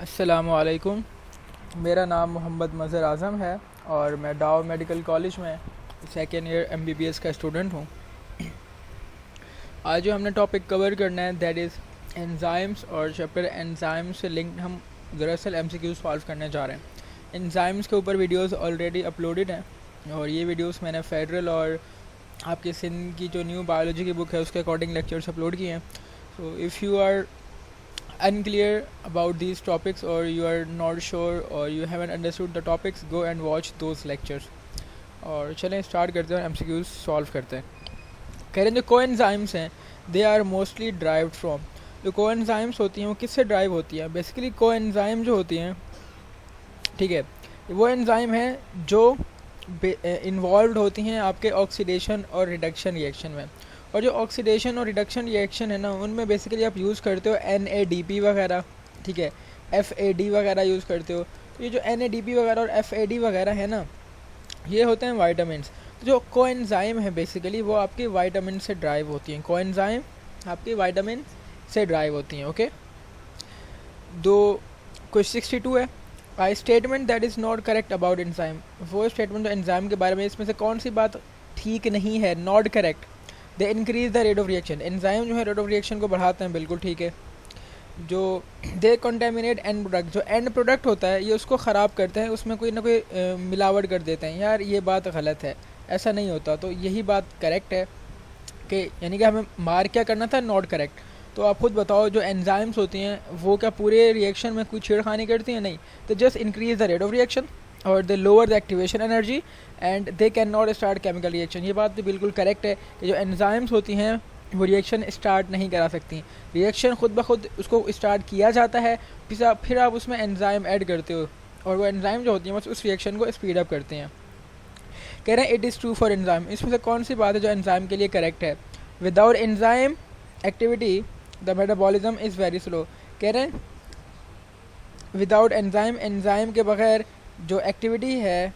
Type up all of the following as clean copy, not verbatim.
अस्सलामुअलैकुम। मेरा नाम मोहम्मद मज़हर आज़म है और मैं डाव मेडिकल कॉलेज में सेकेंड ईयर एमबीबीएस का स्टूडेंट हूँ। आज जो हमने टॉपिक कवर करना है दैट इज़ एंजाइम्स, और चैप्टर एंजाइम से लिंक्ड हम दरअसल एमसीक्यू सॉल्व करने जा रहे हैं। एंजाइम्स के ऊपर वीडियोस ऑलरेडी अपलोडेड हैं और ये वीडियोस मैंने फेडरल और आपके सिंध की जो न्यू बायोलॉजी की बुक है उसके अकॉर्डिंग लेक्चर्स अपलोड किए हैं। So if you are unclear about these topics or you are not sure or you haven't understood the topics, go and watch those lectures। और चलें स्टार्ट करते हैं, MCQs solve करते हैं। कह रहे हैं जो कोएंजाइम्स हैं they are mostly derived from, जो कोएंजाइम्स होती हैं वो किससे ड्राइव होती हैं? बेसिकली कोएंजाइम जो होती हैं, ठीक है, वो एंजाइम हैं जो इन्वॉल्व होती हैं आपके ऑक्सीडेशन और रिडक्शन रिएक्शन में। और जो ऑक्सीडेशन और रिडक्शन रिएक्शन है ना, उनमें बेसिकली आप यूज़ करते हो NADP वगैरह, ठीक है, FAD वगैरह यूज़ करते हो। तो ये जो NADP वगैरह और FAD वगैरह है ना, ये होते हैं वाइटामिन्स। तो जो कोएंजाइम है बेसिकली वो आपके वाइटामिन से ड्राइव होती हैं। कोएंजाइम आपके वाइटामिन से ड्राइव होती हैं। ओके, दो क्वेश्चन 62 है, I statement that is not correct about enzyme. वो स्टेटमेंट जो एंजाइम के बारे में, इसमें से कौन सी बात ठीक नहीं है, not correct? They increase the rate of reaction, enzyme जो है रेट ऑफ रिएक्शन को बढ़ाते हैं, बिल्कुल ठीक है। जो दे कंटेमिनेट एंड प्रोडक्ट, जो एंड प्रोडक्ट होता है ये उसको ख़राब करते हैं, उसमें कोई ना कोई मिलावट कर देते हैं। यार ये बात गलत है, ऐसा नहीं होता। तो यही बात करेक्ट है कि यानी कि हमें मार क्या करना था, नॉट करेक्ट। तो आप खुद बताओ, जो एंजाइम्स होती हैं वो क्या पूरे रिएक्शन में कोई छेड़खानी करती हैं? नहीं। तो just increase the rate of reaction और they lower the activation energy and they can not start chemical reaction. ये बात तो बिल्कुल करेक्ट है कि जो एंजाइम्स होती हैं वो रिएक्शन स्टार्ट नहीं करा सकती। रिएक्शन खुद ब खुद उसको स्टार्ट किया जाता है, फिर आप उसमें एंजाइम ऐड करते हो और वो एंजाइम जो होती हैं बस उस रिएक्शन को स्पीड अप करते हैं। कह रहे हैं it is true for enzyme, इसमें से कौन सी बात है जो एंजाइम के लिए करेक्ट है? Without enzyme activity the metabolism is very slow. कह रहे हैं विदाउट एंजाइम, एंजाइम के बगैर जो एक्टिविटी है,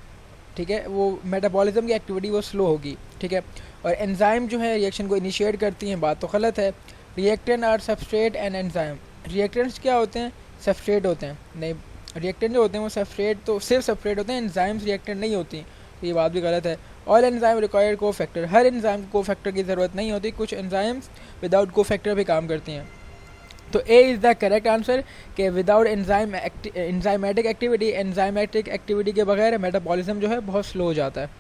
ठीक है, वो मेटाबॉलिज्म की एक्टिविटी वो स्लो होगी, ठीक है। और एंजाइम जो है रिएक्शन को इनिशिएट करती हैं, बात तो गलत है। Reactant are substrate and enzyme, reactants क्या होते हैं? सबस्ट्रेट होते हैं। नहीं, रिएक्टेंट जो होते हैं वो सबस्ट्रेट, तो सिर्फ सबस्ट्रेट होते हैं, एंजाइम्स रिएक्टेंट नहीं होती। तो ये बात भी गलत है। ऑल एंजाइम रिक्वायर्ड को फैक्टर, हर एंजाइम को फैक्टर की ज़रूरत नहीं होती, कुछ एंजाइम्स विदाउट को फैक्टर भी काम करती हैं। तो A is the correct answer कि without enzymatic activity, enzymatic activity के बगैर मेटाबॉलिज्म जो है बहुत स्लो हो जाता है।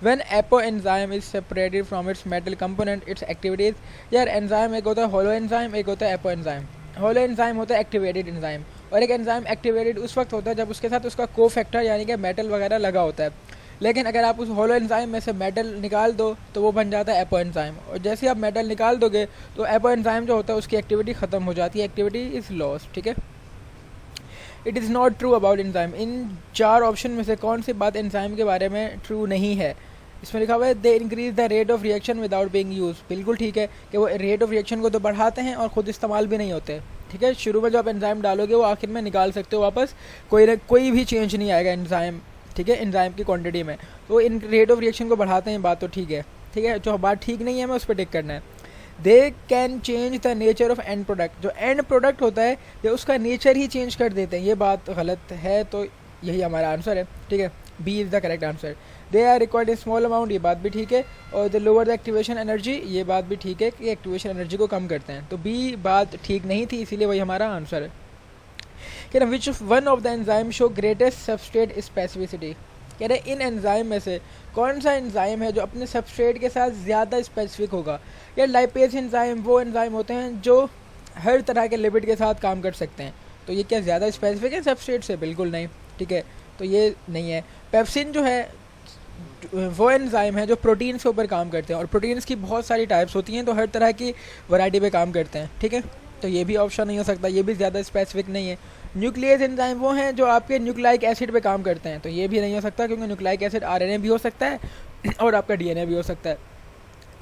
When apo enzyme is separated from its metal component it's activities, यार एंजाइम एक होता है होलो एंजाइम, एक होता है एपो एंजाइम। होलो एंजाइम होता है एक्टिवेटेड एंजाइम, और एक एंजाइम एक्टिवेटेड उस वक्त होता है जब उसके साथ उसका को फैक्टर यानी कि मेटल वगैरह लगा होता है। लेकिन अगर आप उस होलो एंजाइम में से मेटल निकाल दो तो वो बन जाता है एपो एंजाइम, और जैसे ही आप मेटल निकाल दोगे तो एपो एंजाइम जो होता है उसकी एक्टिविटी ख़त्म हो जाती है, एक्टिविटी इज़ लॉस्ट, ठीक है। It is not true about enzyme, इन चार ऑप्शन में से कौन सी बात एंजाइम के बारे में ट्रू नहीं है? इसमें लिखा हुआ है they increase the rate of reaction without being use, बिल्कुल ठीक है कि वो रेट ऑफ रिएक्शन को तो बढ़ाते हैं और ख़ुद इस्तेमाल भी नहीं होते, ठीक है। शुरू में जो आप एंजाइम डालोगे वो आखिर में निकाल सकते हो वापस, कोई भी चेंज नहीं आएगा एंजाइम, ठीक है, एंजाइम की क्वांटिटी में। तो इन रेट ऑफ रिएक्शन को बढ़ाते हैं, बात तो ठीक है, ठीक है। जो बात ठीक नहीं है हमें उस पर टिक करना है। They can change the nature of and product, जो एंड प्रोडक्ट होता है ये उसका नेचर ही चेंज कर देते हैं, ये बात गलत है। तो यही हमारा आंसर है, ठीक है, B is the correct answer. They are required in small amount, ये बात भी ठीक है। और the lower the activation energy, ये बात भी ठीक है कि एक्टिवेशन एनर्जी को कम करते हैं। तो बी बात ठीक नहीं थी, इसीलिए वही हमारा आंसर है। कह रहे विच one of the enzyme show greatest substrate specificity, कह रहे इन एंजाइम में से कौन सा एंजाइम है जो अपने सबस्ट्रेट के साथ ज़्यादा स्पेसिफिक होगा? या लाइपेज एंजाइम वो एंजाइम होते हैं जो हर तरह के लिपिड के साथ काम कर सकते हैं, तो ये क्या ज़्यादा स्पेसिफिक है सबस्ट्रेट से? बिल्कुल नहीं, ठीक है, तो ये नहीं है। पेप्सिन जो है वो एंजाइम है जो प्रोटीन्स के ऊपर काम करते हैं, और प्रोटीन्स की बहुत सारी टाइप्स होती हैं तो हर तरह की वैरायटी पे काम करते हैं, ठीक है। तो ये भी ऑप्शन नहीं हो सकता, ये भी ज़्यादा स्पेसिफिक नहीं है। न्यूक्लियस एंजाइम वो हैं जो आपके न्यूक्लिक एसिड पे काम करते हैं, तो ये भी नहीं हो सकता क्योंकि न्यूक्लिक एसिड RNA भी हो सकता है और आपका DNA भी हो सकता है।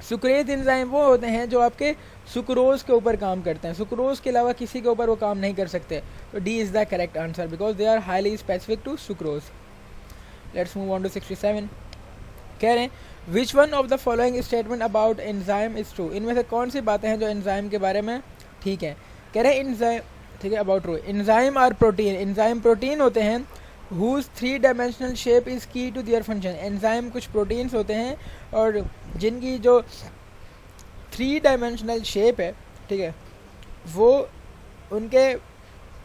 सुक्रेज एंजाइम वो होते हैं जो आपके सुक्रोज के ऊपर काम करते हैं, सुक्रोज के अलावा किसी के ऊपर वो काम नहीं कर सकते। तो D is the correct answer because they are highly specific to sucrose. Let's move on to 67। कह रहे हैं which one of the following statement about enzyme is true, इनमें से कौन सी बातें हैं जो एंजाइम के बारे में ठीक है? कह रहे हैं ठीक है, about row. Enzyme are protein, enzyme protein होते हैं whose 3 dimensional shape is key to their function. Enzyme कुछ प्रोटीन्स होते हैं और जिनकी जो 3 डायमेंशनल शेप है, ठीक है, वो उनके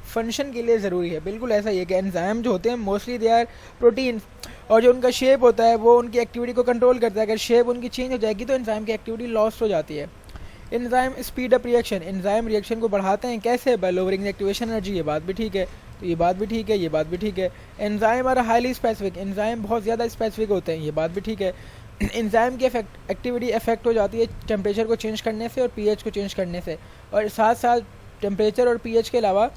फंक्शन के लिए ज़रूरी है। बिल्कुल ऐसा ही है कि एंजाइम जो होते हैं मोस्टली दे आर प्रोटीन्स, और जो उनका शेप होता है वो उनकी एक्टिविटी को कंट्रोल करता है। अगर शेप उनकी चेंज हो जाएगी तो एंजाइम की एक्टिविटी लॉस्ट हो जाती है। Enzyme speed up reaction, enzyme reaction को बढ़ाते हैं कैसे? Bye lowering activation energy. ये बात भी ठीक है, तो ये बात भी ठीक है, ये बात भी ठीक है। Enzyme are highly specific, enzyme बहुत ज़्यादा स्पेसिफिक होते हैं, ये बात भी ठीक है। एंजाइम की एक्टिविटी इफेक्ट हो जाती है टेम्परेचर को चेंज करने से और पीएच को चेंज करने से, और साथ साथ टेम्परेचर और पीएच के अलावा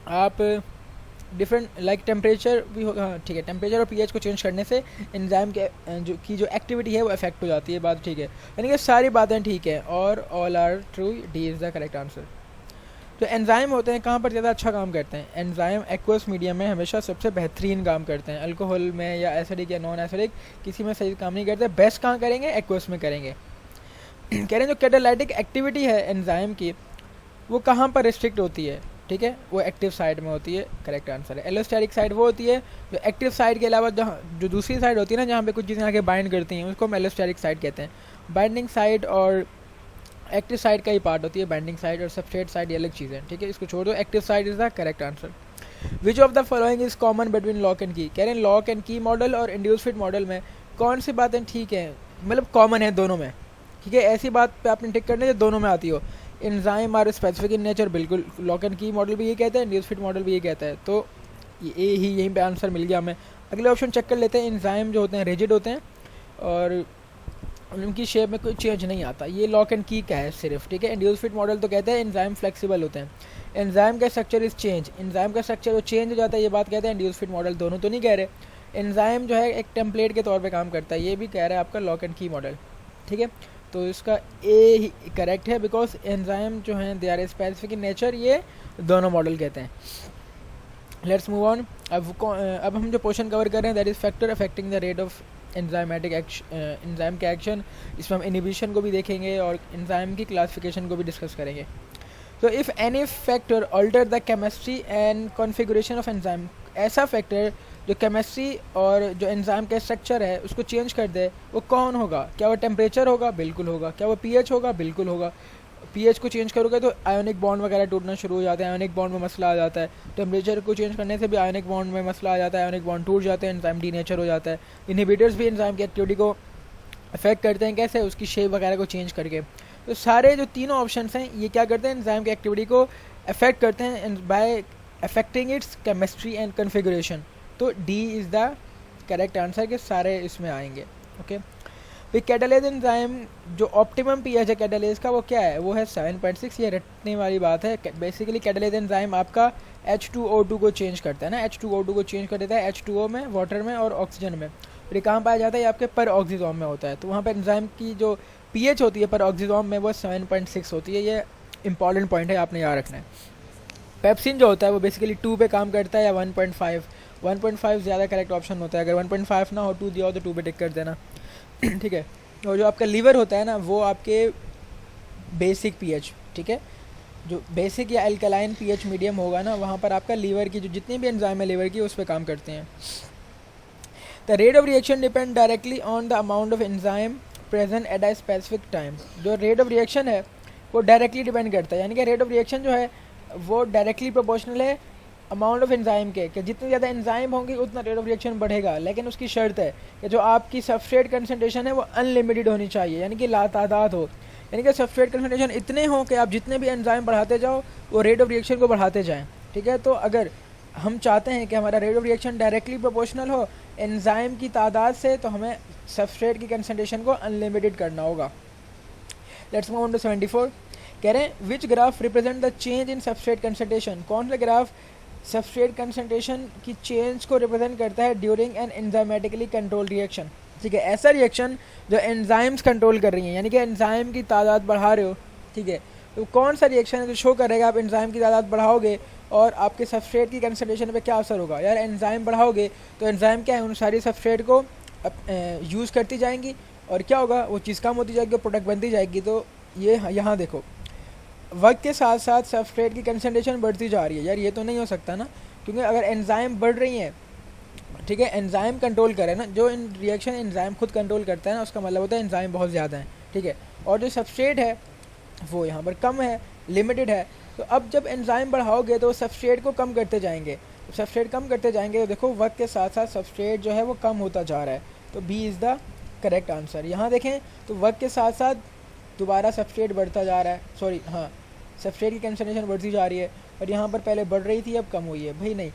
आप डिफरेंट लाइक टेम्परेचर भी हो, हाँ ठीक है, टेम्परेचर और पीएच को चेंज करने से एंजाइम के जो एक्टिविटी है वो इफेक्ट हो जाती है, बात ठीक है। यानी कि सारी बातें ठीक है और all are true, D is the correct answer. तो एंजाइम होते हैं कहाँ पर ज़्यादा अच्छा काम करते हैं? एंजाइम एक्वस मीडियम में हमेशा सबसे बेहतरीन काम करते हैं। अल्कोहल में या एसिडिक या नॉन एसिडिक किसी में सही काम नहीं करते। बेस्ट कहाँ करेंगे? एक्वस में करेंगे। कह रहे हैं जो कैटालाइटिक एक्टिविटी है एंजाइम की वो कहाँ पर रिस्ट्रिक्ट होती है? ठीक है, वो एक्टिव साइड में होती है, करेक्ट आंसर है। एलोस्टेरिक साइड वो होती है जो एक्टिव साइड के अलावा जहाँ जो दूसरी साइड होती है ना, जहाँ पे कुछ चीज़ें आके बाइंड करती हैं, उसको हम एलोस्टेरिक साइड कहते हैं। बाइंडिंग साइड और एक्टिव साइड का ही पार्ट होती है, बाइंडिंग साइड और सबस्ट्रेट साइड ये अलग चीज़ है, ठीक है, इसको छोड़ दो। Active side is the correct answer. Which of the following is common between lock and की? कह रहे हैं लॉक एंड की मॉडल और इंड्यूस फिट मॉडल में कौन सी बातें ठीक है, मतलब कॉमन है दोनों में, ठीक है, ऐसी बात पे आपने टिक करनी है जो दोनों में आती हो। Enzyme are specific in nature, बिल्कुल लॉक एंड की मॉडल भी ये कहता है, इंड्यूस फिट मॉडल भी ये कहता है, तो ये ही यहीं पे आंसर मिल गया हमें। अगले ऑप्शन चेक कर लेते हैं। एंजाइम जो होते हैं रिजिड होते हैं और उनकी शेप में कोई चेंज नहीं आता, ये लॉक एंड की का है सिर्फ, ठीक है। इंड्यूस फिट मॉडल तो कहते हैं एंजाइम फ्लेक्सिबल होते हैं। एंजाइम का स्ट्रक्चर इज चेंज, एंजाइम का स्ट्रक्चर वो चेंज हो जाता है, ये बात कहते हैं। इंड्यूस फिट मॉडल दोनों तो नहीं कह रहे। एंजाइम जो है एक टेम्पलेट के तौर पे काम करता है, ये भी कह रहा है आपका लॉक एंड की मॉडल, ठीक है। तो इसका ए ही करेक्ट है बिकॉज एंजाइम जो हैं they are specific in nature, ये दोनों मॉडल कहते हैं। Let's move on. अब हम जो पोर्शन कवर कर रहे हैं that is factor affecting the rate of enzymatic enzyme के एक्शन। इसमें हम इनिबिशन को भी देखेंगे और एंजाइम की क्लासिफिकेशन को भी डिस्कस करेंगे। तो if any factor alter the chemistry and configuration of enzyme, ऐसा फैक्टर जो केमिस्ट्री और जो एंजाइम का स्ट्रक्चर है उसको चेंज कर दे, वो कौन होगा? क्या वो टेम्परेचर होगा? बिल्कुल होगा। क्या वो पीएच होगा? बिल्कुल होगा। पीएच को चेंज करोगे तो आयोनिक बॉन्ड वगैरह टूटना शुरू हो जाते हैं, आयोनिक बॉन्ड में मसला आ जाता है। टेम्परेचर को चेंज करने से भी आयोनिक बॉन्ड में मसला आ जाता है, आयोनिक बॉन्ड टूट जाते हैं, एंजाइम डीनेचर हो जाता है। इनहिबिटर्स भी एंजाइम की एक्टिविटी को अफेक्ट करते हैं, कैसे? उसकी शेप वगैरह को चेंज करके। तो सारे जो तीनों ऑप्शंस हैं ये क्या करते हैं? एंजाइम की एक्टिविटी को अफेक्ट करते हैं by affecting its chemistry and configuration. तो D is the correct answer के सारे इसमें आएंगे, ओके। फिर कैटालेज एंजाइम जो ऑप्टिमम पीएच है कैटालेज का वो क्या है? वो है 7.6। ये रटने वाली बात है। बेसिकली कैटालेज एंजाइम आपका H2O2 को चेंज करता है ना, H2O2 को चेंज कर देता है H2O में, वाटर में और ऑक्सीजन में। फिर ये कहाँ पाया जाता है? ये आपके पर ऑक्सीजोम में होता है। तो वहाँ पर एंजाइम की जो पीएच होती है पर ऑक्सीजोम में वो 7.6 होती है। ये इंपॉर्टेंट पॉइंट है, आपने याद रखना है। पेप्सिन जो होता है वो बेसिकली 2 पे काम करता है या 1.5। 1.5 ज़्यादा करेक्ट ऑप्शन होता है। अगर 1.5 ना हो 2 दिया हो तो 2 पे टिक कर देना, ठीक है। और जो आपका लीवर होता है ना वो आपके बेसिक पीएच, ठीक है, जो बेसिक या अल्कलाइन पीएच मीडियम होगा ना वहाँ पर आपका लीवर की जो जितनी भी एंजाइम है लीवर की उस पर काम करते हैं। The rate of reaction depend directly on the amount of enzyme present at a specific time. जो रेट ऑफ रिएक्शन है वो डायरेक्टली डिपेंड करता है, यानी कि रेट ऑफ रिएक्शन जो है वो डायरेक्टली प्रोपोर्शनल है अमाउंट ऑफ एंजाइम के, कि जितनी ज़्यादा एंजाइम होंगी उतना रेट ऑफ रिएक्शन बढ़ेगा। लेकिन उसकी शर्त है कि जो आपकी सबस्ट्रेट कंसंट्रेशन है वो अनलिमिटेड होनी चाहिए, यानी कि लातादाद हो, यानी कि सबस्ट्रेट कंसंट्रेशन इतने हो कि आप जितने भी एंजाइम बढ़ाते जाओ वो रेट ऑफ रिएक्शन को बढ़ाते जाएँ, ठीक है। तो अगर हम चाहते हैं कि हमारा rate of reaction directly proportional हो एंजाइम की तादाद से, तो हमें सबस्ट्रेट की कंसंट्रेशन को अनलिमिटेड करना होगा। Let's move on to 74। कह रहे हैं which graph represent the change in substrate concentration? कौन सा ग्राफ सबस्ट्रेट कंसंट्रेशन की चेंज को रिप्रेजेंट करता है during an enzymatically control reaction? ठीक है, ऐसा रिएक्शन जो एंजाइम्स कंट्रोल कर रही हैं, यानी कि एंजाइम की तादाद बढ़ा रहे हो, ठीक है। तो कौन सा रिएक्शन है जो शो करेगा आप एंजाइम की तादाद बढ़ाओगे और आपके सबस्ट्रेट की कंसंट्रेशन पे क्या असर होगा? यार एंजाइम बढ़ाओगे तो एंजाइम क्या है, उन सारी सबस्ट्रेट को यूज़ करती जाएंगी और क्या होगा, वो चीज़ कम होती जाएगी और प्रोडक्ट बनती जाएगी। तो ये यहाँ देखो वक्त के साथ साथ सबस्ट्रेट की कंसनट्रेशन बढ़ती जा रही है। यार ये तो नहीं हो सकता ना, क्योंकि अगर एंजाइम बढ़ रही हैं, ठीक है, एंजाइम कंट्रोल करे ना, जो इन रिएक्शन एंजाइम खुद कंट्रोल करता है ना, उसका मतलब होता है एंजाइम बहुत ज़्यादा है, ठीक है, और जो सबस्ट्रेट है वो यहाँ पर कम है, लिमिटेड है। तो अब जब एंजाइम बढ़ाओगे तो सबस्ट्रेट को कम करते जाएंगे, सबस्ट्रेट कम करते जाएंगे तो देखो वक्त के साथ साथ सबस्ट्रेट जो है वो कम होता जा रहा है। तो B is the correct answer. यहाँ देखें तो वक्त के साथ साथ दोबारा सबस्ट्रेट बढ़ता जा रहा है, सॉरी हाँ, सबस्ट्रेट की कंसंट्रेशन बढ़ती जा रही है, और यहाँ पर पहले बढ़ रही थी अब कम हुई है। भाई नहीं,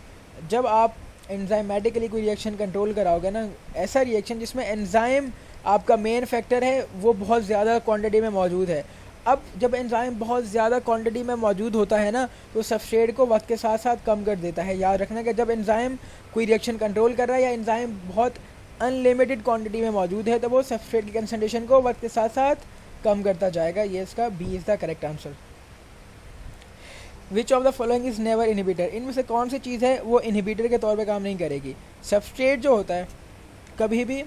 जब आप एंजाइमेटिकली कोई रिएक्शन कंट्रोल कराओगे ना, ऐसा रिएक्शन जिसमें एंजाइम आपका मेन फैक्टर है वो बहुत ज़्यादा क्वांटिटी में मौजूद है, अब जब एंजाइम बहुत ज़्यादा क्वांटिटी में मौजूद होता है ना, तो सबस्ट्रेट को वक्त के साथ साथ कम कर देता है। याद रखना कि जब एंजाइम कोई रिएक्शन कंट्रोल कर रहा है या एंजाइम बहुत अनलिमिटेड क्वांटिटी में मौजूद है, तो वो सबस्ट्रेट की कंसंट्रेशन को वक्त के साथ साथ कम करता जाएगा। ये इसका B is the correct answer. Which of the following is never inhibitor, इनमें से कौन सी चीज़ है वो इनहिबिटर के तौर पे काम नहीं करेगी। सबस्ट्रेट जो होता है, कभी भी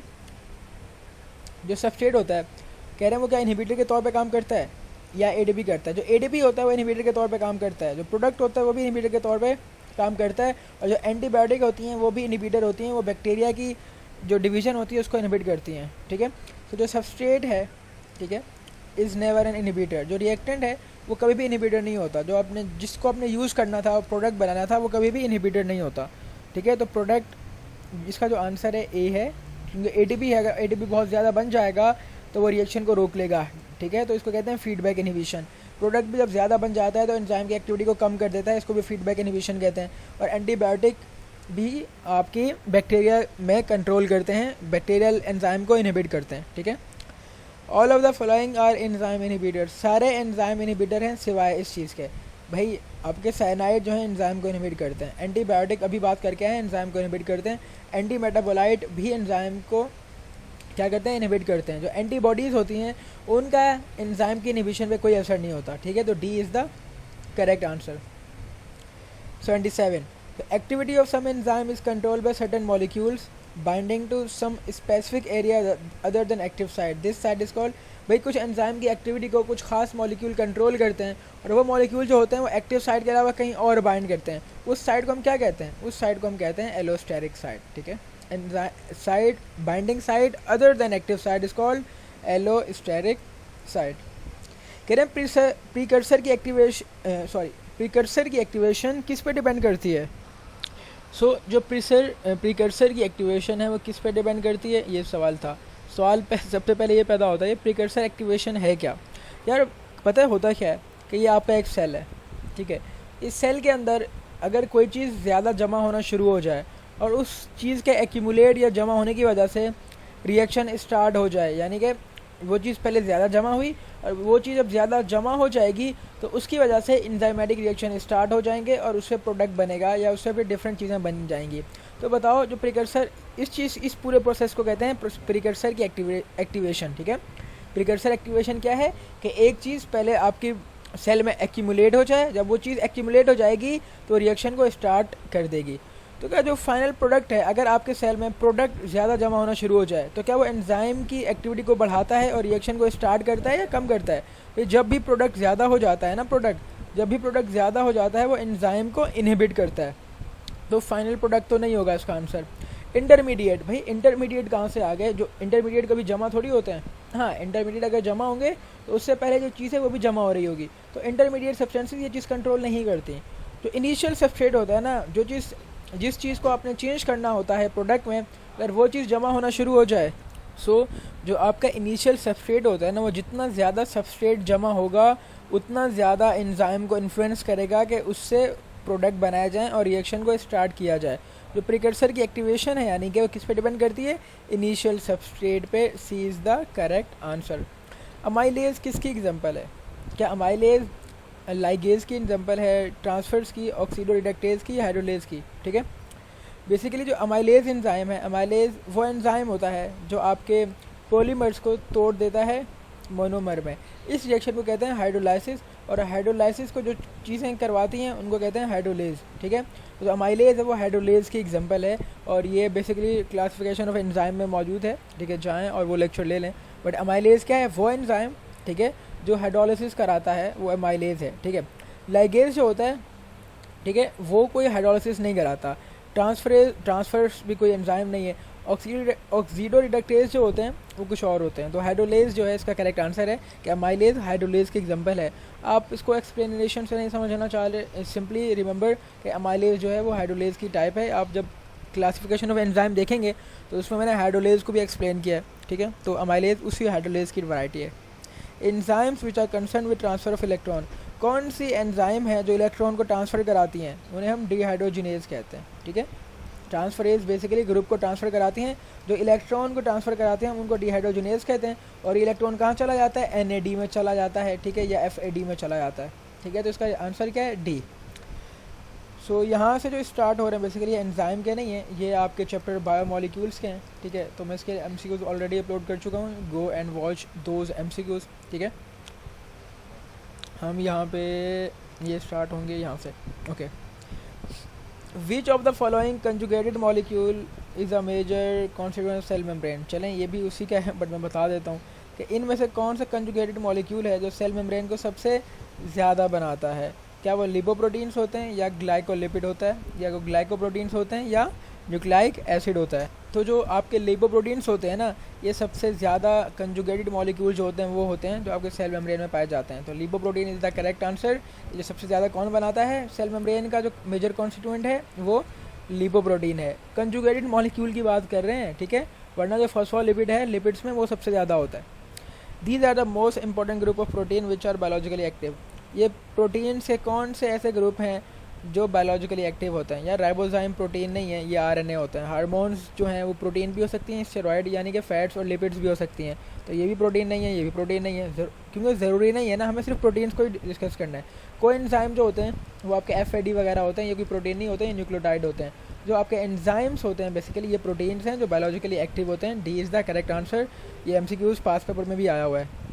जो सबस्ट्रेट होता है, कह रहे हैं वो क्या इनहिबिटर के तौर पे काम करता है या एडीपी करता है। जो एडीपी होता है वो इनहिबिटर के तौर पे काम करता है, जो प्रोडक्ट होता है वो भी इनहिबिटर के तौर पे काम करता है, और जो एंटीबायोटिक होती हैं वो भी इनहिबिटर होती हैं, वो बैक्टीरिया की जो डिवीज़न होती है उसको इनहिबिट करती हैं, ठीक है। तो जो सबस्ट्रेट है, ठीक है, इज़ नेवर एन इनहिबिटर। जो रिएक्टेंट है वो कभी भी इनहिबिटर नहीं होता, जो आपने जिसको आपने यूज़ करना था, प्रोडक्ट बनाना था, वो कभी भी इनहिबिटर नहीं होता, ठीक है। तो प्रोडक्ट, इसका जो आंसर है ए है, क्योंकि एटीपी है, अगर एटीपी बहुत ज़्यादा बन जाएगा तो वो रिएक्शन को रोक लेगा, ठीक है। तो इसको कहते हैं फीडबैक इनहिबिशन। प्रोडक्ट भी जब ज़्यादा बन जाता है तो एंजाइम की एक्टिविटी को कम कर देता है, इसको भी फीडबैक इनहिबिशन कहते हैं। और एंटीबायोटिक भी आपकी बैक्टीरिया में कंट्रोल करते हैं, बैक्टीरियल एंजाइम को इनहिबिट करते हैं, ठीक है। All of the following are enzyme inhibitor, सारे एंजाइम इनहिबिटर हैं सिवाय इस चीज़ के। भाई आपके साइनाइड जो है एंजाइम को इनहिबिट करते हैं, एंटीबायोटिक अभी बात करके आए एंजाइम को इनहिबिट करते हैं, एंटी मेटाबोलाइट भी एंजाइम को क्या करते हैं, इनहिबिट करते हैं। जो एंटीबॉडीज़ होती हैं उनका एंजाइम की इनहिबिशन पे कोई असर नहीं होता, ठीक है। तो D is the correct answer. 77, the activity of some enzyme is controlled by certain molecules binding to some specific area other than active site. This site is called, भाई कुछ एंजाइम की एक्टिविटी को कुछ खास मॉलिक्यूल कंट्रोल करते हैं, और वो मॉलिक्यूल जो होते हैं वो एक्टिव साइट के अलावा कहीं और बाइंड करते हैं। उस साइट को हम क्या कहते हैं, उस साइट को हम कहते हैं एलोस्टेरिक साइट, ठीक है। Site binding site other than active site is called allosteric site. कह रहे हैं प्रीकर्सर की एक्टिवेशन, प्रीकर्सर की एक्टिवेशन किस पे डिपेंड करती है। सो जो प्रीकर्सर की एक्टिवेशन है वो किस पे डिपेंड करती है, ये सवाल था। सवाल सबसे पहले ये पैदा होता है, ये प्रीकर्सर एक्टिवेशन है क्या। यार पता है होता क्या है कि ये आपका एक सेल है, ठीक है। इस सेल के अंदर अगर कोई चीज़ ज़्यादा जमा होना शुरू हो जाए और उस चीज़ के एक्यूमुलेट या जमा होने की वजह से रिएक्शन स्टार्ट हो जाए, यानी कि वो चीज़ पहले ज़्यादा जमा हुई और वो चीज़ अब ज़्यादा जमा हो जाएगी, तो उसकी वजह से एंजाइमेटिक रिएक्शन स्टार्ट हो जाएंगे और उससे प्रोडक्ट बनेगा या उससे फिर डिफरेंट चीज़ें बन जाएंगी। तो बताओ जो प्रीकर्सर, इस पूरे प्रोसेस को कहते हैं प्रीकर्सर की एक्टिवेशन, ठीक है। प्रीकर्सर एक्टिवेशन क्या है कि एक चीज़ पहले आपकी सेल में एक्यूमुलेट हो जाए, जब वो चीज़ एक्यूमुलेट हो जाएगी तो रिएक्शन को स्टार्ट कर देगी। तो क्या जो फाइनल प्रोडक्ट है, अगर आपके सेल में प्रोडक्ट ज़्यादा जमा होना शुरू हो जाए तो क्या वो एंजाइम की एक्टिविटी को बढ़ाता है और रिएक्शन को स्टार्ट करता है या कम करता है। तो जब भी प्रोडक्ट ज़्यादा हो जाता है ना, जब भी प्रोडक्ट ज़्यादा हो जाता है वो एंजाइम को इनहिबिट करता है। तो फाइनल प्रोडक्ट तो नहीं होगा इसका आंसर। इंटरमीडिएट, भाई इंटरमीडिएट कहाँ से आ गए, जो इंटरमीडिएट कभी जमा थोड़ी होते हैं। हाँ, इंटरमीडिएट अगर जमा होंगे तो उससे पहले जो चीज़ है वो भी जमा हो रही होगी। तो इंटरमीडिएट सब्सटेंसेस ये चीज़ कंट्रोल नहीं करती। जो इनिशियल सबस्ट्रेट होता है ना, जिस चीज़ को आपने चेंज करना होता है प्रोडक्ट में, अगर वो चीज़ जमा होना शुरू हो जाए, सो जो आपका इनिशियल सबस्ट्रेट होता है ना, वो जितना ज़्यादा सबस्ट्रेट जमा होगा उतना ज़्यादा एंजाइम को इन्फ्लुएंस करेगा कि उससे प्रोडक्ट बनाया जाए और रिएक्शन को स्टार्ट किया जाए। जो प्रीकर्सर की एक्टिवेशन है यानी कि वो किस पे डिपेंड करती है, इनिशियल सबस्ट्रेट पे। C is the correct answer. Amylase किसकी एग्जांपल है, क्या अमाइलेज लाइगेज की एग्जांपल है, ट्रांसफर्स की, ऑक्सीडोरिडक्टेज की, हाइड्रोलेज की, ठीक है। बेसिकली जो अमाइलेज एंजाइम है, अमाइलेज वो एंजाइम होता है जो आपके पॉलीमर्स को तोड़ देता है मोनोमर में। इस रिएक्शन को कहते हैं हाइड्रोलाइसिस, और हाइड्रोलाइसिस को जो चीज़ें करवाती हैं उनको कहते हैं हाइड्रोलेज, ठीक है। तो जो अमाइलेज है वो हाइड्रोलेज की एग्जांपल है, और ये बेसिकली क्लासिफिकेशन ऑफ एंजाइम में मौजूद है, ठीक है। जाएँ और वो लेक्चर ले लें। बट अमाइलेज क्या है, वो एंजाइम, ठीक है, जो हाइड्रोलिसिस कराता है वो एमाइलेज है, ठीक है। लाइगेज जो होता है, ठीक है, वो कोई हाइड्रोलिसिस नहीं कराता। ट्रांसफर्स भी कोई एंजाइम नहीं है। ऑक्सीडो रिडक्टेज जो होते हैं वो कुछ और होते हैं। तो हाइड्रोलेज जो है इसका करेक्ट आंसर है कि एमाइलेज हाइड्रोलेज की एग्जांपल है। आप इसको एक्सप्लेनेशन से नहीं समझना चाह रहे, सिंपली रिमेंबर कि एमाइलेज जो है वो हाइड्रोलेज की टाइप है। आप जब क्लासिफिकेशन ऑफ एंजाइम देखेंगे तो उसमें मैंने हाइड्रोलेज को भी एक्सप्लेन किया है, ठीक है। तो एमाइलेज उसी हाइड्रोलेज की वैरायटी है। Enzymes which are concern with transfer of electron, कौन सी एंजाइम है जो इलेक्ट्रॉन को ट्रांसफ़र कराती हैं, उन्हें हम डिहाइड्रोजिनेज कहते हैं, ठीक है। ट्रांसफरेज बेसिकली ग्रुप को ट्रांसफ़र कराती हैं, जो इलेक्ट्रॉन को ट्रांसफ़र कराते हैं हम उनको डिहाइड्रोजिनेज कहते हैं। और इलेक्ट्रॉन कहाँ चला जाता है, NAD में चला जाता है, ठीक है, या FAD में चला जाता है, ठीक है। तो इसका आंसर क्या है, डी। सो यहाँ से जो स्टार्ट हो रहे हैं बेसिकली एंजाइम के नहीं है, ये आपके चैप्टर बायोमोलिक्यूल्स के हैं, ठीक है। तो मैं इसके MCQs ऑलरेडी अपलोड कर चुका हूँ, go and watch those MCQs, ठीक है। हम यहाँ पे ये स्टार्ट होंगे यहाँ से, okay. Which of the following conjugated molecule is a major constituent cell membrane. चलें ये भी उसी का है बट मैं बता देता हूँ कि इनमें से कौन सा कंजुगेटेड मॉलिक्यूल है जो सेल मेम्ब्रेन को सबसे ज़्यादा बनाता है। क्या वो लिपोप्रोटीन्स होते हैं, या ग्लाइकोलिपिड होता है, या वो ग्लाइकोप्रोटीन्स होते हैं, या न्यूक्लिक एसिड होता है। तो जो आपके लिपोप्रोटीन्स होते हैं ना, ये सबसे ज़्यादा कंजुगेटेड मॉलिक्यूल जो होते हैं वो होते हैं जो आपके सेल मेम्ब्रेन में पाए जाते हैं। तो lipoprotein is the correct answer. ये सबसे ज़्यादा कौन बनाता है, सेल मेम्ब्रेन का जो मेजर कॉन्स्टिट्यूएंट है वो लिपोप्रोटीन है। कंजुगेटेड मॉलिक्यूल की बात कर रहे हैं, ठीक है, वरना जो फॉस्फोलिपिड है लिपिड्स में वो सबसे ज़्यादा होता है। These are the most important group of protein which are biologically active. ये प्रोटीन से कौन से ऐसे ग्रुप हैं जो बायोलॉजिकली एक्टिव होते हैं। या राइबोजाइम प्रोटीन नहीं है, ये RNA होता है। हार्मोन्स जो हैं वो प्रोटीन भी हो सकती हैं, स्टेरॉयड यानी कि फैट्स और लिपिड्स भी हो सकती हैं। तो ये भी प्रोटीन नहीं है, ये भी प्रोटीन नहीं है, क्योंकि ज़रूरी नहीं है ना, हमें सिर्फ प्रोटीन्स को ही डिस्कस करना है। कोई एंजाइम जो होते हैं वो आपके FAD वगैरह होते हैं, ये कोई प्रोटीन नहीं होते हैं, न्यूक्लियोटाइड होते हैं। जो आपके एंजाइम्स होते हैं बेसिकली ये प्रोटीन्स हैं जो बायोलॉजिकली एक्टिव होते हैं। D is the correct answer. ये MCQs पास पेपर में भी आया हुआ है।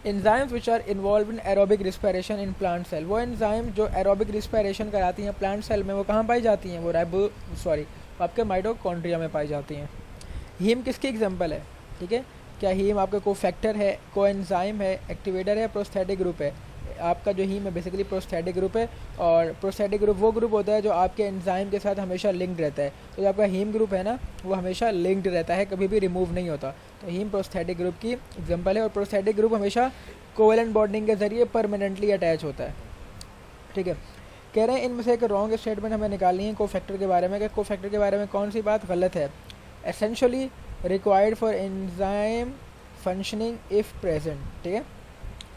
Enzymes which are involve in aerobic respiration in plant cell, वो एंजाइम जो एरोबिक रिस्पायरेशन कराती हैं प्लांट सेल में वो कहाँ पाई जाती हैं, वो आपके माइटोकॉन्ड्रिया में पाई जाती हैं। हीम किसकी एग्जांपल है, ठीक है। क्या हीम आपका कोफैक्टर है, कोएंजाइम है, एक्टिवेटर है, प्रोस्थेटिक ग्रुप है। आपका जो हीम है बेसिकली प्रोस्थेटिक ग्रुप है, और प्रोस्थेटिक ग्रुप वो ग्रुप होता है जो आपके एंजाइम के साथ हमेशा लिंक्ड रहता है। तो जो आपका हीम ग्रुप है ना वो हमेशा लिंक्ड रहता है, कभी भी रिमूव नहीं होता। तो हीम प्रोस्थेटिक ग्रुप की एग्जांपल है, और प्रोस्थेटिक ग्रुप हमेशा कोवेलेंट बॉन्डिंग के जरिए परमानेंटली अटैच होता है, ठीक है। कह रहे हैं इनमें से एक रॉन्ग स्टेटमेंट हमें निकालनी है कोफैक्टर के बारे में, कि कोफैक्टर के बारे में कौन सी बात गलत है। Essentially required for enzyme functioning if present, ठीक है।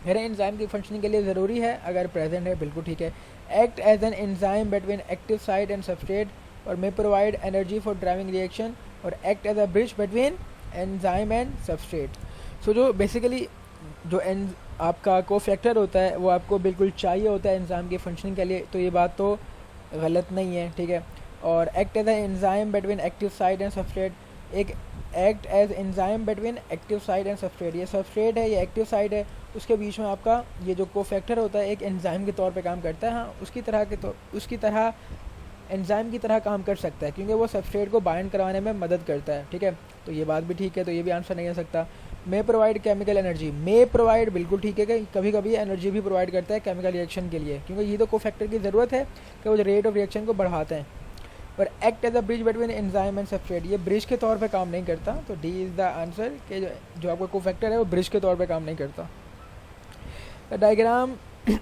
कह रहे हैं एंजाइम की फंक्शनिंग के लिए ज़रूरी है अगर प्रेजेंट है, बिल्कुल ठीक है। Act as an enzyme between active site and substrate और may provide energy for driving reaction, और act as a bridge between enzyme and substrate. So जो बेसिकली जो आपका कोफैक्टर होता है वो आपको बिल्कुल चाहिए होता है एंजाइम की फंक्शनिंग के लिए, तो ये बात तो गलत नहीं है, ठीक है। और act as an enzyme between active site and substrate, एक act as enzyme between active site and substrate, ये सबस्ट्रेट है ये एक्टिव साइट है, उसके बीच में आपका ये जो कोफैक्टर होता है एक एंजाइम के तौर पे काम करता है। हाँ, उसकी तरह एंजाइम की तरह काम कर सकता है क्योंकि वो सबस्ट्रेट को बाइंड करवाने में मदद करता है, ठीक है। तो ये बात भी ठीक है, तो ये भी आंसर नहीं हो सकता। May provide chemical energy, may provide बिल्कुल ठीक है कि कभी कभी एनर्जी भी प्रोवाइड करता है केमिकल रिएक्शन के लिए, क्योंकि ये तो कोफैक्टर की ज़रूरत है कि वो रेट ऑफ रिएक्शन को बढ़ाते हैं। और act as a bridge between enzyme and substrate, ये ब्रिज के तौर पे काम नहीं करता। तो डी इज़ द आंसर कि जो आपका कोफैक्टर है वो ब्रिज के तौर पे काम नहीं करता। The diagram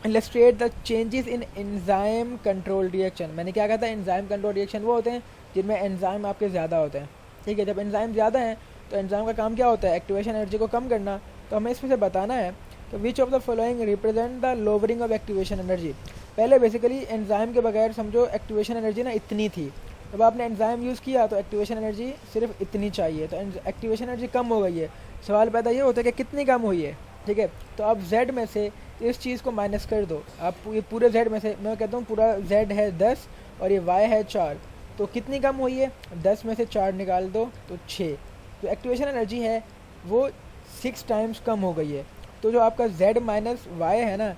illustrate the changes in enzyme control reaction, मैंने क्या कहा था, एंजाइम कंट्रोल रिएक्शन वो होते हैं जिनमें एंजाइम आपके ज़्यादा होते हैं, ठीक है। जब एंजाइम ज़्यादा हैं तो एंजाइम का काम क्या होता है, एक्टिवेशन एनर्जी को कम करना। तो हमें इसमें से बताना है कि विच of the following represent the lowering of activation energy. पहले बेसिकली एंजाइम के बगैर समझो एक्टिवेशन एनर्जी ना इतनी थी, जब आपने एंजाइम यूज़ किया तो एक्टिवेशन एनर्जी सिर्फ इतनी चाहिए, तो एक्टिवेशन एनर्जी कम हो गई है। सवाल पैदा ये होता है कि कितनी कम हुई है, ठीक है। तो आप Z में से इस चीज़ को माइनस कर दो, आप ये पूरे Z में से, मैं कहता हूँ पूरा Z है 10 और ये Y है 4, तो कितनी कम हुई है, 10 में से 4 निकाल दो तो 6। तो एक्टिवेशन एनर्जी है वो 6 टाइम्स कम हो गई है। तो जो आपका Z माइनस Y है ना,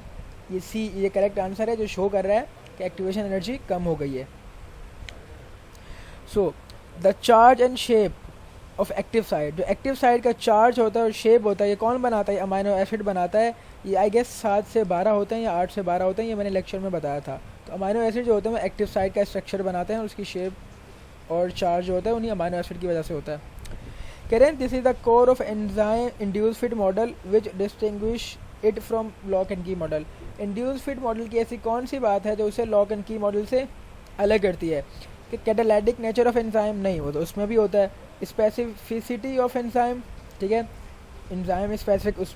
ये C, ये करेक्ट आंसर है जो शो कर रहा है कि एक्टिवेशन एनर्जी कम हो गई है। So the charge and shape of active site, जो एक्टिव साइट का चार्ज होता है और शेप होता है, ये कौन बनाता है? अमाइनो एसिड बनाता है। ये आई गेस 7 से 12 होते हैं या 8 से 12 होते हैं, ये मैंने लेक्चर में बताया था। तो अमाइनो एसिड जो होते हैं वो एक्टिव साइट का स्ट्रक्चर बनाते हैं और उसकी शेप और चार्ज जो होता है उन्हीं अमाइनो एसिड की वजह से होता है। कह रहे हैं this is the core of enzyme induce fit model which distinguish it from lock and key model. Induce fit model की ऐसी कौन सी बात है जो उसे लॉक एंड की मॉडल से अलग करती है? कि कैटालाइटिक नेचर ऑफ एंजाइम नहीं, वो तो उसमें भी होता है। स्पेसिफिसिटी ऑफ एंजाइम, ठीक है, एंजाइम स्पेसिफिक, उस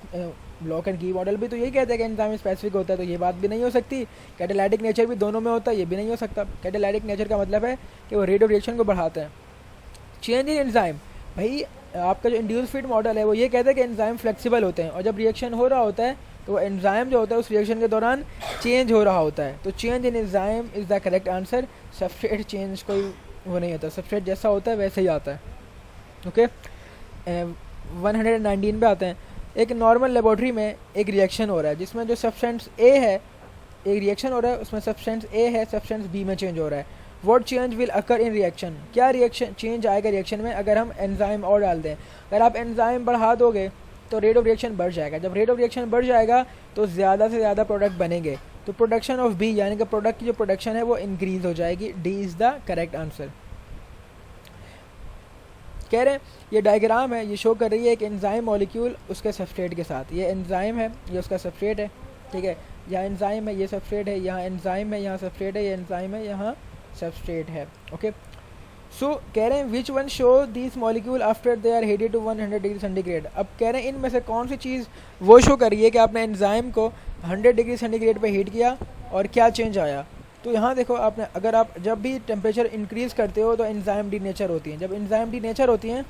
लॉक एंड की मॉडल भी तो यही कहता है कि एंजाइम स्पेसिफिक होता है, तो ये बात भी नहीं हो सकती। कैटालाइटिक नेचर भी दोनों में होता है, ये भी नहीं हो सकता। कैटालाइटिक नेचर का मतलब है कि वो रेट ऑफ रिएक्शन को बढ़ाते हैं। चेंज इन एंजाइम, भाई आपका जो इंड्यूस फिट मॉडल है वो ये कहता है कि एंजाइम फ्लेक्सिबल होते हैं और जब रिएक्शन हो रहा होता है तो वो एंजाइम जो होता है उस रिएक्शन के दौरान चेंज हो रहा होता है। तो change in enzyme is the correct answer. Substrate change कोई वो नहीं होता, सबस्ट्रेट जैसा होता है वैसे ही आता है। ओके, 119 पे आते हैं। एक नॉर्मल लेबोरेटरी में एक रिएक्शन हो रहा है जिसमें जो सब्सटेंस ए है, एक रिएक्शन हो रहा है उसमें सब्सटेंस ए है, सब्सटेंस बी में चेंज हो रहा है। What change will occur in reaction, क्या रिएक्शन चेंज आएगा रिएक्शन में अगर हम एंजाइम और डाल दें? अगर आप एंजाइम बढ़ा दोगे तो रेट ऑफ रिएक्शन बढ़ जाएगा। जब रेट ऑफ रिएक्शन बढ़ जाएगा तो ज़्यादा से ज़्यादा प्रोडक्ट बनेंगे, तो प्रोडक्शन ऑफ बी यानी कि प्रोडक्ट की जो प्रोडक्शन है वो इंक्रीज हो जाएगी। D is the correct answer. कह रहे हैं ये डायग्राम है, ये शो कर रही है एक एंजाइम मॉलिक्यूल उसके सबस्ट्रेट के साथ। ये एंजाइम है, ये उसका सबस्ट्रेट है, ठीक है, यहाँ एंजाइम है, ये सबस्ट्रेट है, यहाँ एंजाइम है, यहाँ सबस्ट्रेट है, ये एंजाइम है, यहाँ सबस्ट्रेट है। ओके, सो कह रहे हैं which one show this molecule after they are heated to 100 degree centigrade. अब कह रहे हैं इनमें से कौन सी चीज़ वो शो कर रही है कि आपने एंजाइम को 100 डिग्री सेंटीग्रेड पे हीट किया और क्या चेंज आया? तो यहाँ देखो, आपने अगर आप जब भी टेम्परेचर इंक्रीज़ करते हो तो एंजाइम डी नेचर होती हैं। जब एंजाइम डी नेचर होती हैं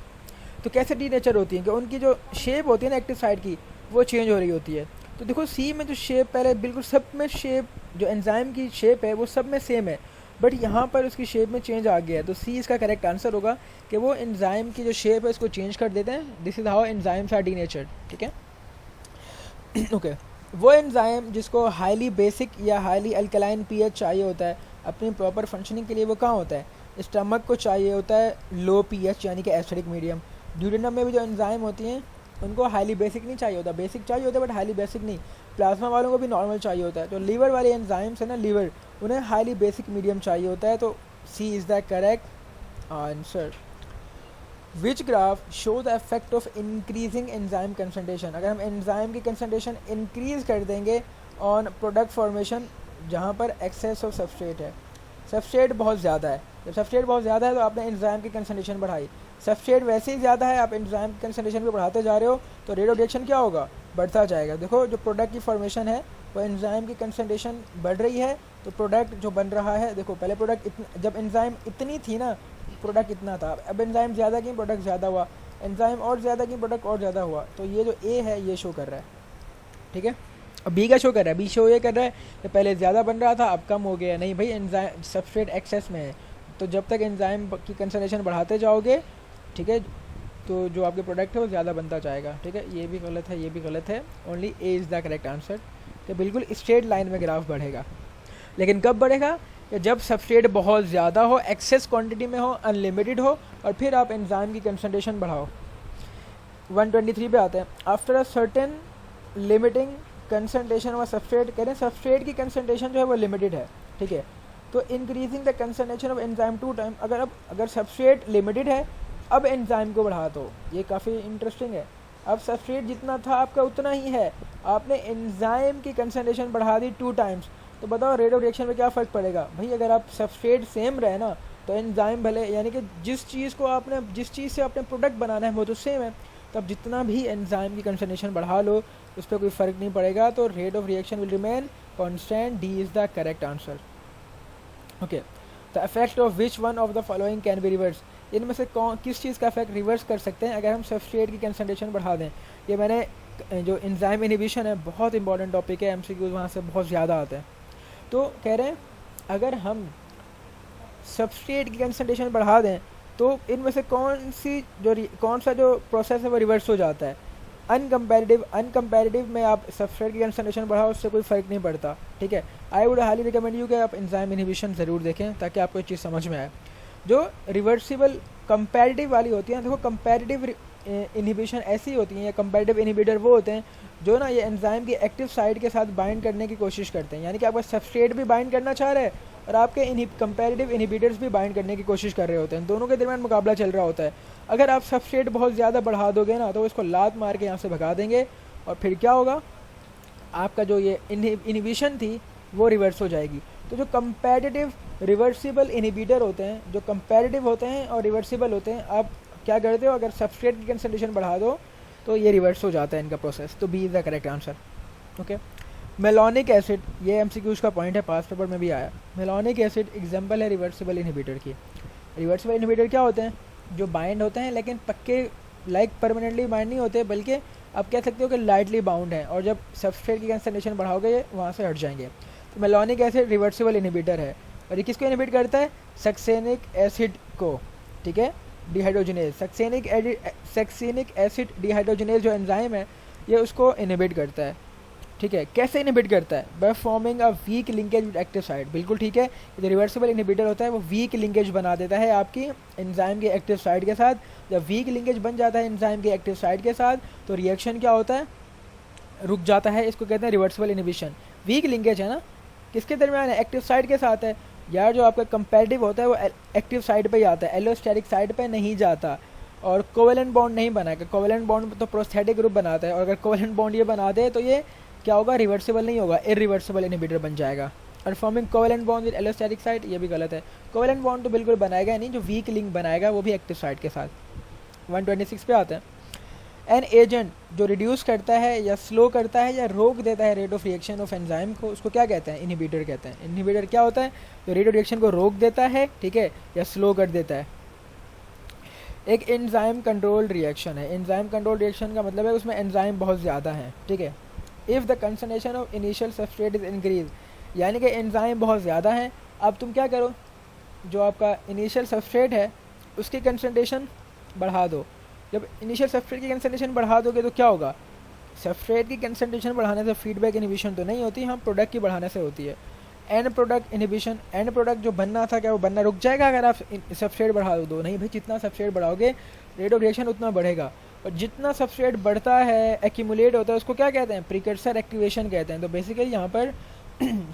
तो कैसे डी नेचर होती हैं कि उनकी जो शेप होती है ना एक्टिव साइड की वो चेंज हो रही होती है। तो देखो सी में जो शेप पहले बिल्कुल सब में शेप जो एंजाइम की शेप है वो सब में सेम है, बट यहाँ पर उसकी शेप में चेंज आ गया है। तो सी इसका करेक्ट आंसर होगा कि वो एंजाइम की जो शेप है इसको चेंज कर देते हैं। This is how enzymes R D नेचर्ड, ठीक है। ओके, वो एंजाइम जिसको हाईली बेसिक या हाईली अल्कलाइन पीएच चाहिए होता है अपनी प्रॉपर फंक्शनिंग के लिए, वो कहाँ होता है? स्टमक को चाहिए होता है लो पीएच यानी कि एसिडिक मीडियम। ड्यूडेनम में भी जो एंजाइम होती हैं उनको हाईली बेसिक नहीं चाहिए होता, बेसिक चाहिए होता है बट हाईली बेसिक नहीं। प्लाज्मा वालों को भी नॉर्मल चाहिए होता है। तो लीवर वाले एंजाइम्स है ना, लीवर, उन्हें हाईली बेसिक मीडियम चाहिए होता है। तो C is the correct answer. Which graph show the effect of increasing enzyme concentration. अगर हम एंजाइम की कंसनट्रेशन इंक्रीज कर देंगे ऑन प्रोडक्ट फॉर्मेशन जहाँ पर एक्सेस ऑफ सबस्ट्रेट है, सबस्ट्रेट बहुत ज़्यादा है, जब सबस्ट्रेट बहुत ज़्यादा है तो आपने एंजाइम की कंसनट्रेशन बढ़ाई, सबस्ट्रेट वैसे ही ज़्यादा है, आप एंजाइम की कंसनट्रेशन को बढ़ाते जा रहे हो तो रेट ऑफ रिएक्शन क्या होगा? बढ़ता जाएगा। देखो जो प्रोडक्ट की फॉर्मेशन है वो एंजाइम की कंसनट्रेशन बढ़ रही है तो प्रोडक्ट जो बन रहा है, देखो पहले प्रोडक्ट जब एंजाइम इतनी थी ना प्रोडक्ट इतना था, अब एंजाइम ज़्यादा की प्रोडक्ट ज़्यादा हुआ, एंजाइम और ज़्यादा की प्रोडक्ट और ज़्यादा हुआ। तो ये जो ए है ये शो कर रहा है, ठीक है। अब बी का शो कर रहा है, बी शो ये कर रहा है कि पहले ज़्यादा बन रहा था अब कम हो गया। नहीं भाई, एंजाइम सबस्ट्रेट एक्सेस में है, तो जब तक एंजाइम की कंसनट्रेशन बढ़ाते जाओगे, ठीक है, तो जो आपके प्रोडक्ट है वो ज़्यादा बनता जाएगा, ठीक है। ये भी गलत है, ये भी गलत है, only A is the correct answer. तो बिल्कुल स्ट्रेट लाइन में ग्राफ बढ़ेगा, लेकिन कब बढ़ेगा? कि जब सबस्ट्रेट बहुत ज़्यादा हो, एक्सेस क्वांटिटी में हो, अनलिमिटेड हो, और फिर आप एंजाइम की कंसनट्रेशन बढ़ाओ। 123 पे आते हैं। After a certain limiting concentration of substrate, कह रहे हैं सबस्ट्रेट की कंसनट्रेशन जो है वो लिमिटेड है, ठीक है, तो increasing the concentration of enzyme 2 time. अगर सबस्ट्रेट लिमिटेड है अब एंजाइम को बढ़ा दो, ये काफ़ी इंटरेस्टिंग है। अब सबस्ट्रेट जितना था आपका उतना ही है, आपने एंजाइम की कंसनट्रेशन बढ़ा दी 2 टाइम्स, तो बताओ रेट ऑफ रिएक्शन में क्या फ़र्क पड़ेगा? भाई अगर आप सबस्ट्रेट सेम रहे ना तो एंजाइम भले, यानी कि जिस चीज़ से आपने प्रोडक्ट बनाना है वो तो सेम है, तब जितना भी एंजाइम की कंसनट्रेशन बढ़ा लो उस पर कोई फ़र्क नहीं पड़ेगा। तो rate of reaction will remain constant. D is the correct answer. Okay, the effect of which one of the following can be reverse. इनमें से किस चीज़ का इफेक्ट रिवर्स कर सकते हैं अगर हम सबस्ट्रेट की कंसनट्रेशन बढ़ा दें? ये मैंने जो एंजाइम इनहिबिशन है बहुत इंपॉर्टेंट टॉपिक है, एमसीक्यूज वहाँ से बहुत ज़्यादा आते हैं। तो कह रहे हैं अगर हम सबस्ट्रेट की कंसनट्रेशन बढ़ा दें तो इनमें से कौन सा जो प्रोसेस है वो रिवर्स हो जाता है? अनकम्पेरेटिव में आप सबस्ट्रेट की कंसनट्रेशन बढ़ाओ, उससे कोई फ़र्क नहीं पड़ता, ठीक है। I would highly recommend you कि आप एंजाइम इनहिबिशन ज़रूर देखें ताकि आपको ये चीज़ समझ में आए। जो रिवर्सिबल कंपैरेटिव वाली होती हैं, देखो कंपैरेटिव इनहिबिशन ऐसी होती हैं या कंपैरेटिव इनहिबिटर वो होते हैं जो ना ये एंजाइम की एक्टिव साइट के साथ बाइंड करने की कोशिश करते हैं, यानी कि आपका सबस्ट्रेट भी बाइंड करना चाह रहा है और आपके कंपैरेटिव इनहिबिटर्स भी बाइंड करने की कोशिश कर रहे होते हैं, दोनों के दरमियान मुकाबला चल रहा होता है। अगर आप सबस्ट्रेट बहुत ज़्यादा बढ़ा दोगे ना तो इसको लात मार के यहाँ से भगा देंगे और फिर क्या होगा, आपका जो ये इनहिबिशन थी वो रिवर्स हो जाएगी। तो जो कंपैरेटिव रिवर्सिबल इनहिबिटर होते हैं, जो कंपैरेटिव होते हैं और रिवर्सिबल होते हैं, आप क्या करते हो, अगर सबस्ट्रेट की कंसंट्रेशन बढ़ा दो तो ये रिवर्स हो जाता है इनका प्रोसेस। तो B is the correct answer. Okay, malonic acid, ये एमसीक्यूज का पॉइंट है, पास पेपर में भी आया। मेलोनिक एसिड एग्जांपल है रिवर्सिबल इनहिबिटर की। रिवर्सिबल इनहिबिटर क्या होते हैं, जो बाइंड होते हैं लेकिन पक्के लाइक परमानेंटली बाइंड नहीं होते, बल्कि आप कह सकते हो कि लाइटली बाउंड है, और जब सबस्ट्रेट की कंसंट्रेशन बढ़ाओगे ये वहाँ से हट जाएंगे। तो मेलोनिक एसिड रिवर्सिबल इनहिबिटर है और ये किसको इनहिबिट करता है, सक्सेनिक एसिड को, ठीक है, डिहाइड्रोजिनेज। सक्सेनिक एसिड डिहाइड्रोजिनेज जो एंजाइम है ये उसको इनहिबिट करता है, ठीक है। कैसे इनहिबिट करता है, by forming a weak linkage with active site, बिल्कुल ठीक है। जो रिवर्सिबल इनहिबिटर होता है वो वीक लिंकेज बना देता है आपकी एंजाइम के एक्टिव साइट के साथ। जब वीक लिंकेज बन जाता है एंजाइम के एक्टिव साइट के साथ तो रिएक्शन क्या होता है, रुक जाता है, इसको कहते हैं रिवर्सिबल इनहिबिशन। वीक लिंकेज है ना, किसके दरमियान है, एक्टिव साइट के साथ है यार। जो आपका कंपैरेटिव होता है वो एक्टिव साइट पे ही आता है, एलोस्टेरिक साइट पे नहीं जाता, और कोवेलेंट बॉन्ड नहीं बनाएगा। कोवेलेंट बॉन्ड तो प्रोस्थेटिक ग्रुप बनाता है, और अगर कोवेलेंट बॉन्ड ये बना दे तो ये क्या होगा, रिवर्सिबल नहीं होगा, इरिवर्सिबल इनहिबिटर बन जाएगा। और forming covalent bond with allosteric site, ये भी गलत है। कोवेलेंट बॉन्ड तो बिल्कुल बनाएगा नहीं, जो वीक लिंक बनाएगा वो भी एक्टिव साइट के साथ। 126 पे आते हैं। एन एजेंट जो रिड्यूस करता है या स्लो करता है या रोक देता है rate of reaction of enzyme को, उसको क्या कहते हैं, इनहिबिटर कहते हैं। इनहिबिटर क्या होता है, जो रेट ऑफ रिएक्शन को रोक देता है, ठीक है, या स्लो कर देता है। एक एंजाइम कंट्रोल रिएक्शन है। एंजाइम कंट्रोल रिएक्शन का मतलब है उसमें एंजाइम बहुत ज़्यादा है, ठीक है। If the concentration of initial substrate is increase, यानी कि एंजाइम बहुत ज़्यादा है। अब तुम क्या करो, जो आपका इनिशियल सबस्ट्रेट है उसकी कंसंट्रेशन बढ़ा दो। जब इनिशियल सबस्ट्रेट की कंसंट्रेशन बढ़ा दोगे तो क्या होगा, सबस्ट्रेट की कंसंट्रेशन बढ़ाने से फीडबैक इनहिबिशन तो नहीं होती, हम प्रोडक्ट की बढ़ाने से होती है। And product inhibition, and product जो बनना था क्या वो बनना रुक जाएगा अगर आप सबस्ट्रेट बढ़ा दो, नहीं भाई, जितना सबस्ट्रेट बढ़ाओगे रेट ऑफ रिएक्शन उतना बढ़ेगा, और जितना सबस्ट्रेट बढ़ता है एक्यूमुलेट होता है उसको क्या कहते हैं, प्रीकर्सर एक्टिवेशन कहते हैं। तो बेसिकली यहाँ पर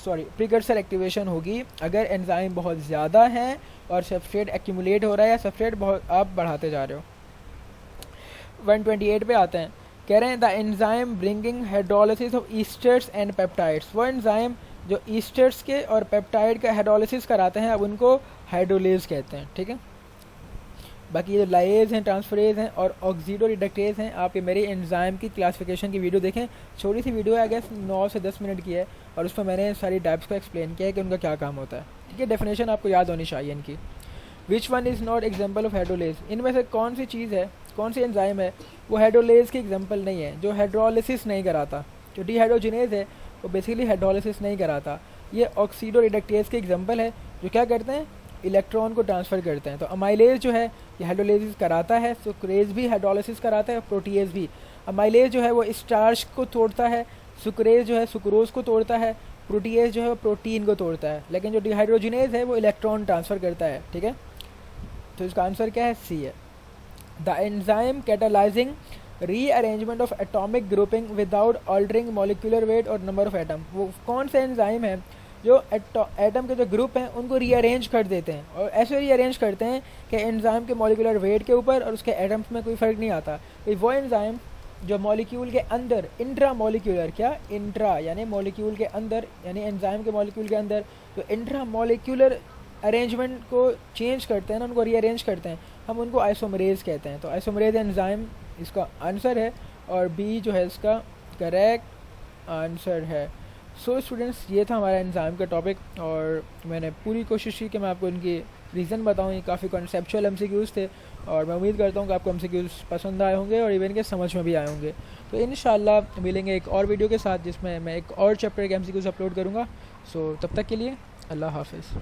सॉरी प्रीकर्सर एक्टिवेशन होगी अगर एंजाइम बहुत ज़्यादा है और सबस्ट्रेट एक्यूमुलेट हो रहा है या सबस्ट्रेट बहुत आप बढ़ाते जा रहे हो। 128 पे आते हैं, कह रहे हैं the enzyme bringing hydrolysis of esters and peptides. वो एंजाइम जो ईस्टर्स के और पेप्टाइड का हाइड्रोलिसिस कराते हैं, अब उनको हाइड्रोलेज कहते हैं, ठीक है। बाकी ये जो लाइज हैं, ट्रांसफरेज हैं और ऑक्सीडो रिडक्टेज हैं, आप ये मेरी एंजाइम की क्लासिफिकेशन की वीडियो देखें, छोटी सी वीडियो है, आई गेस 9 से 10 मिनट की है, और उसमें मैंने सारी टाइप्स को एक्सप्लेन किया है कि उनका क्या काम होता है, ठीक है। डेफिनेशन आपको याद होनी चाहिए इनकी। Which one is not example of hydrolase, इनमें से कौन सी चीज़ है, कौन सी एंजाइम है वो हाइड्रोलेज की एग्जाम्पल नहीं है, जो हाइड्रोलिसिस नहीं कराता। जो डिहाइड्रोजिनेज है वो बेसिकली हाइड्रोलिसिस नहीं कराता। ये ऑक्सीडो रिडक्टेज की एग्जाम्पल है, जो क्या करते हैं, इलेक्ट्रॉन को ट्रांसफ़र करते हैं। तो अमाइलेज जो है ये हाइड्रोलिसिस कराता है, सुक्रेज भी हाइड्रोलिसिस कराता है, प्रोटीएज भी। अमाइलेज जो है वो स्टार्च को तोड़ता है, सुक्रेज जो है सुक्रोज को तोड़ता है, प्रोटीएज जो है प्रोटीन को तोड़ता है, लेकिन जो डिहाइड्रोजिनेज है वो इलेक्ट्रॉन ट्रांसफ़र करता है, ठीक है। तो इसका आंसर क्या है, सी है। The enzyme catalysing rearrangement of atomic grouping without altering molecular weight और नंबर ऑफ एटम, वो कौन से एंजाइम है जो एटम के जो ग्रुप हैं उनको रीअरेंज कर देते हैं, और ऐसे रीअरेंज करते हैं कि एंजाइम के मॉलिक्यूलर वेट के ऊपर और उसके एटम्स में कोई फ़र्क नहीं आता। तो वो एंजाइम जो मॉलिक्यूल के अंदर इंट्रा मॉलिक्यूलर, क्या इंट्रा यानी मॉलिक्यूल के अंदर, यानी एंजाइम के मॉलिक्यूल के अंदर जो इंट्रा मॉलिक्यूलर अरेंजमेंट को चेंज करते हैं ना, उनको रीअरेंज करते हैं, हम उनको आइसोमरेज कहते हैं। तो आइसोमरेज एंजाइम इसका आंसर है, और बी जो है इसका करेक्ट आंसर है। सो स्टूडेंट्स, ये था हमारा एंजाइम का टॉपिक, और मैंने पूरी कोशिश की कि मैं आपको इनकी रीज़न बताऊँ। ये काफ़ी कॉन्सेप्चुअल एमसीक्यूज़ थे, और मैं उम्मीद करता हूँ कि आपको एमसीक्यूज़ पसंद आए होंगे और इवन के समझ में भी आए होंगे। तो इंशाल्लाह मिलेंगे एक और वीडियो के साथ जिसमें मैं एक और चैप्टर के एमसीक्यूज़ अपलोड करूँगा। सो तब तक के लिए अल्लाह हाफ़िज़।